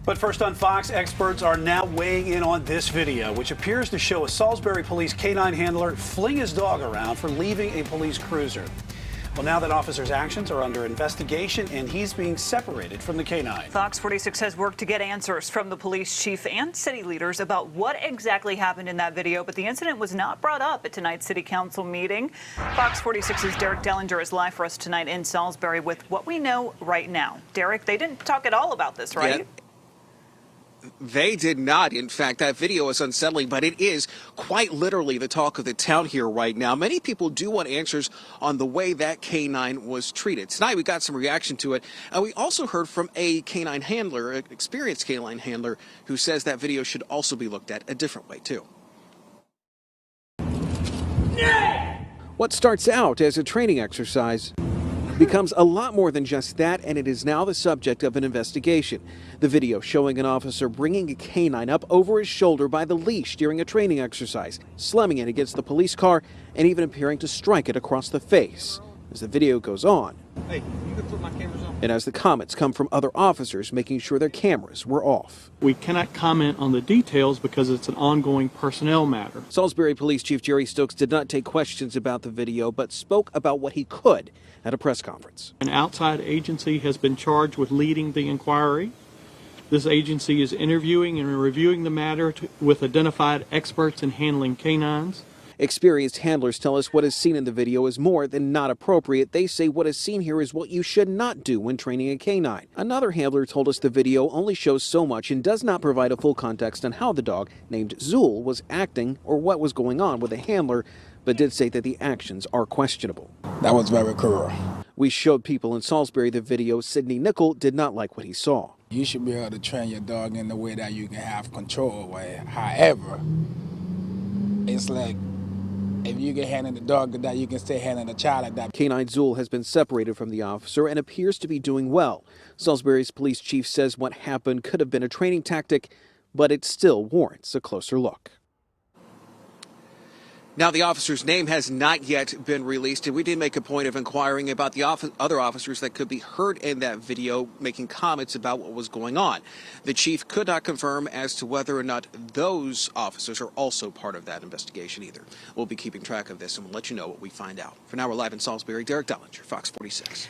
But first on Fox, experts are now weighing in on this video, which appears to show a Salisbury police K-9 handler fling his dog around for leaving a police cruiser. Well, now that officer's actions are under investigation and he's being separated from the K-9. Fox 46 has worked to get answers from the police chief and city leaders about what exactly happened in that video, but the incident was not brought up at tonight's city council meeting. Fox 46's Derek Dellinger is live for us tonight in Salisbury with what we know right now. Derek, they didn't talk at all about this, right? Yeah. They did not. In fact, that video is unsettling, but it is quite literally the talk of the town here right now. Many people do want answers on the way that K-9 was treated. Tonight, we got some reaction to it. And we also heard from a K-9 handler, an experienced K-9 handler, who says that video should also be looked at a different way, too. What starts out as a training exercise becomes a lot more than just that, and it is now the subject of an investigation. The video showing an officer bringing a K-9 up over his shoulder by the leash during a training exercise, slamming it against the police car, and even appearing to strike it across the face. As the video goes on, hey, you can put my cameras on. And as the comments come from other officers making sure their cameras were off. We cannot comment on the details because it's an ongoing personnel matter. Salisbury Police Chief Jerry Stokes did not take questions about the video, but spoke about what he could at a press conference. An outside agency has been charged with leading the inquiry. This agency is interviewing and reviewing the matter with identified experts in handling canines. Experienced handlers tell us what is seen in the video is more than not appropriate. They say what is seen here is what you should not do when training a canine. Another handler told us the video only shows so much and does not provide a full context on how the dog, named Zool, was acting or what was going on with the handler, but did say that the actions are questionable. That was very cruel. We showed people in Salisbury the video. Sidney Nickel did not like what he saw. You should be able to train your dog in the way that you can have control over it. However, it's like, if you can handle the dog like that, you can still handle the child like that. K-9 Zool has been separated from the officer and appears to be doing well. Salisbury's police chief says what happened could have been a training tactic, but it still warrants a closer look. Now, the officer's name has not yet been released, and we did make a point of inquiring about the other officers that could be heard in that video making comments about what was going on. The chief could not confirm as to whether or not those officers are also part of that investigation either. We'll be keeping track of this, and we'll let you know what we find out. For now, we're live in Salisbury. Derek Dellinger, Fox 46.